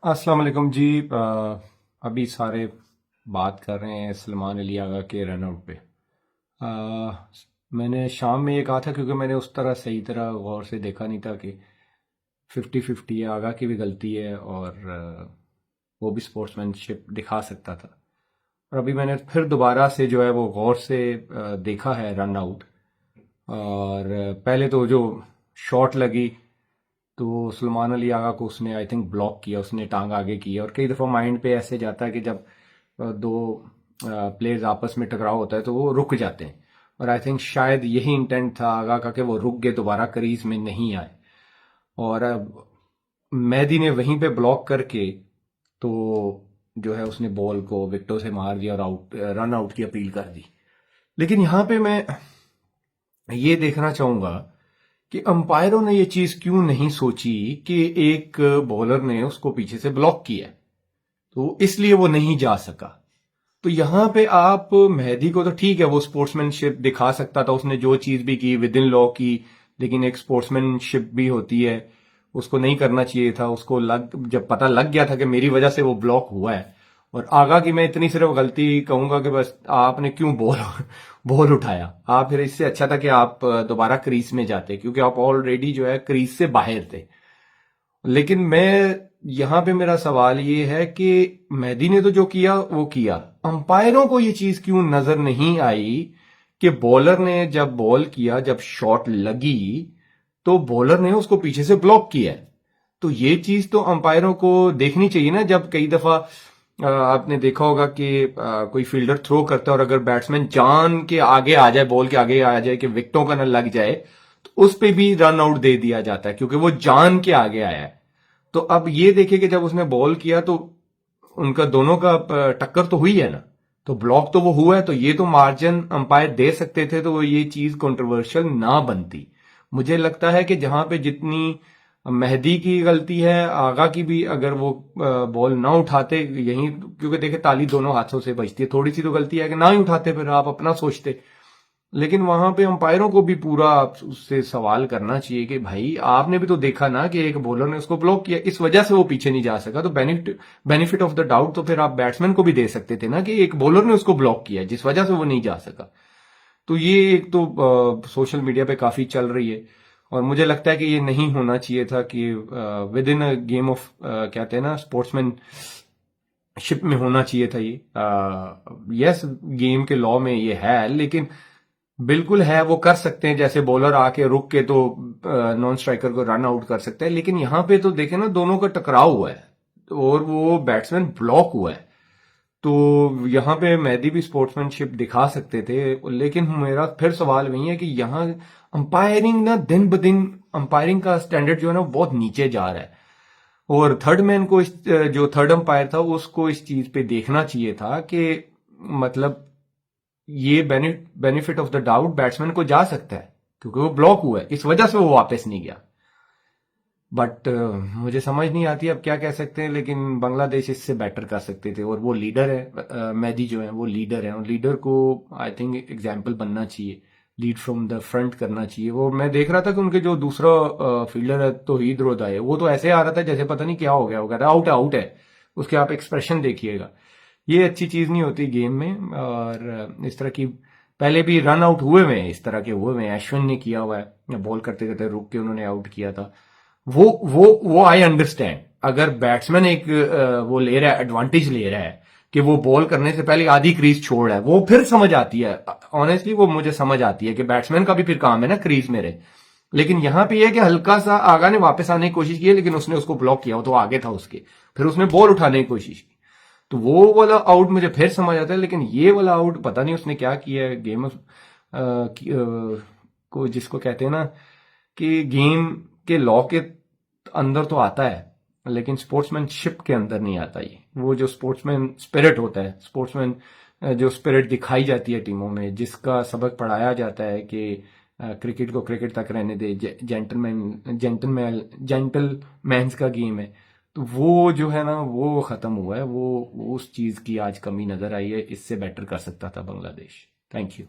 अस्सलाम वालेकुम जी। अभी सारे बात कर रहे हैं सलमान अली आगा के रन आउट पे। मैंने शाम में ये कहा था क्योंकि मैंने उस तरह सही तरह गौर से देखा नहीं था कि 50-50 है, आगा की भी गलती है और वो भी स्पोर्ट्समैनशिप दिखा सकता था। और अभी मैंने फिर दोबारा से जो है वो गौर से देखा है रन आउट। और पहले तो जो शॉट लगी तो सलमान अली आगा को उसने आई थिंक ब्लॉक किया, उसने टांग आगे की है। और कई दफ़ा माइंड पे ऐसे जाता है कि जब दो प्लेयर्स आपस में टकराव होता है तो वो रुक जाते हैं। और आई थिंक शायद यही इंटेंट था आगा का कि वो रुक गए, दोबारा क्रीज में नहीं आए। और अब मेहदी ने वहीं पे ब्लॉक करके तो जो है उसने बॉल को विकेटों से मार दिया और आउट, रन आउट की अपील कर दी। लेकिन यहाँ पे मैं ये देखना चाहूंगा कि अंपायरों ने ये चीज क्यों नहीं सोची कि एक बॉलर ने उसको पीछे से ब्लॉक किया है, तो इसलिए वो नहीं जा सका। तो यहां पे आप मेहदी को तो ठीक है, वो स्पोर्ट्समैनशिप दिखा सकता था, उसने जो चीज भी की विद इन लॉ की। लेकिन एक स्पोर्ट्समैनशिप भी होती है, उसको नहीं करना चाहिए था। उसको जब पता लग गया था कि मेरी वजह से वो ब्लॉक हुआ है। और आगा की मैं इतनी सिर्फ गलती कहूंगा कि बस आपने क्यों बॉल बॉल उठाया। आप फिर इससे अच्छा था कि आप दोबारा क्रीज में जाते, क्योंकि आप ऑलरेडी जो है क्रीज से बाहर थे। लेकिन मैं यहां पे मेरा सवाल ये है कि मेहदी ने तो जो किया वो किया, अंपायरों को ये चीज क्यों नजर नहीं आई कि बॉलर ने जब बॉल किया, जब शॉट लगी तो बॉलर ने उसको पीछे से ब्लॉक किया है। तो ये चीज तो अंपायरों को देखनी चाहिए ना। जब कई दफा आपने देखा होगा कि कोई फील्डर थ्रो करता है और अगर बैट्समैन जान के आगे आ जाए, बॉल के आगे आ जाए कि विकेटों का न लग जाए, तो उस पे भी रन आउट दे दिया जाता है क्योंकि वो जान के आगे आया है। तो अब ये देखिए कि जब उसने बॉल किया तो उनका दोनों का टक्कर तो हुई है ना, तो ब्लॉक तो वो हुआ है, तो ये तो मार्जिन अंपायर दे सकते थे, तो ये चीज कंट्रोवर्शियल ना बनती। मुझे लगता है कि जहां पे जितनी मेहदी की गलती है, आगा की भी, अगर वो बॉल ना उठाते यहीं, क्योंकि देखिए ताली दोनों हाथों से बजती है, थोड़ी सी तो गलती है कि ना ही उठाते, फिर आप अपना सोचते। लेकिन वहां पे अंपायरों को भी पूरा उससे सवाल करना चाहिए कि भाई आपने भी तो देखा ना कि एक बॉलर ने उसको ब्लॉक किया, इस वजह से वो पीछे नहीं जा सका। तो बेनिफिट ऑफ द डाउट तो फिर आप बैट्समैन को भी दे सकते थे ना कि एक बॉलर ने उसको ब्लॉक किया जिस वजह से वो नहीं जा सका। तो ये एक तो सोशल मीडिया पे काफी चल रही है। और मुझे लगता है कि ये नहीं होना चाहिए था कि with in a game of, कहते हैं ना, स्पोर्ट्समैनशिप में होना चाहिए था ये। यस, गेम के लॉ में ये है, लेकिन बिल्कुल है, वो कर सकते हैं, जैसे बॉलर आके रुक के तो नॉन स्ट्राइकर को रन आउट कर सकते हैं। लेकिन यहां पे तो देखे ना, दोनों का टकराव हुआ है और वो बैट्समैन ब्लॉक हुआ है। तो यहां पे मेहदी भी स्पोर्ट्समैनशिप दिखा सकते थे। लेकिन मेरा फिर सवाल वही है कि यहाँ अंपायरिंग ना दिन ब दिन, अंपायरिंग का स्टैंडर्ड जो है ना वो बहुत नीचे जा रहा है। और थर्ड मैन को जो थर्ड अंपायर था उसको इस चीज पे देखना चाहिए था कि मतलब ये benefit of the doubt batsman को जा सकता है क्योंकि वो ब्लॉक हुआ है, इस वजह से वो वापस नहीं गया। बट मुझे समझ नहीं आती अब क्या कह सकते हैं। लेकिन बांग्लादेश इससे बेटर कर सकते थे और वो लीडर है, मेहदी जो है वो लीडर है, और लीडर को आई थिंक एग्जाम्पल बनना चाहिए, लीड फ्रॉम द फ्रंट करना चाहिए। वो मैं देख रहा था कि उनके जो दूसरा फील्डर है तौहीद रोधा है, वो तो ऐसे आ रहा था जैसे पता नहीं क्या हो गया, वो कहता आउट है आउट है, उसके आप एक्सप्रेशन देखिएगा। ये अच्छी चीज नहीं होती गेम में। और इस तरह की पहले भी रन आउट हुए हुए हैं, इस तरह के हुए हुए हैं, अश्विन ने किया हुआ है, बॉल करते करते रुक के उन्होंने आउट किया था। वो आई अंडरस्टैंड, अगर बैट्समैन एक वो ले रहा है, एडवांटेज ले रहा है कि वो बॉल करने से पहले आधी क्रीज छोड़ रहा है, वो फिर समझ आती है। ऑनेस्टली वो मुझे समझ आती है कि बैट्समैन का भी फिर काम है ना क्रीज में रहे। लेकिन यहां पे यह है कि हल्का सा आगा ने वापस आने की कोशिश की है, लेकिन उसने उसको ब्लॉक किया, वो तो आगे था उसके, फिर उसने बॉल उठाने की कोशिश की, तो वो वाला आउट मुझे फिर समझ आता है। लेकिन ये वाला आउट पता नहीं उसने क्या किया है, गेम को जिसको कहते हैं ना कि गेम के लॉ के अंदर तो आता है, लेकिन स्पोर्ट्समैनशिप के अंदर नहीं आता। ये वो जो स्पोर्ट्समैन स्पिरिट होता है, स्पोर्ट्समैन जो स्पिरिट दिखाई जाती है टीमों में, जिसका सबक पढ़ाया जाता है कि क्रिकेट को क्रिकेट तक रहने दे, जेंटलमैन्स का गेम है, तो वो जो है ना वो खत्म हुआ है। वो उस चीज की आज कमी नजर आई है, इससे बेटर कर सकता था बांग्लादेश। Thank you.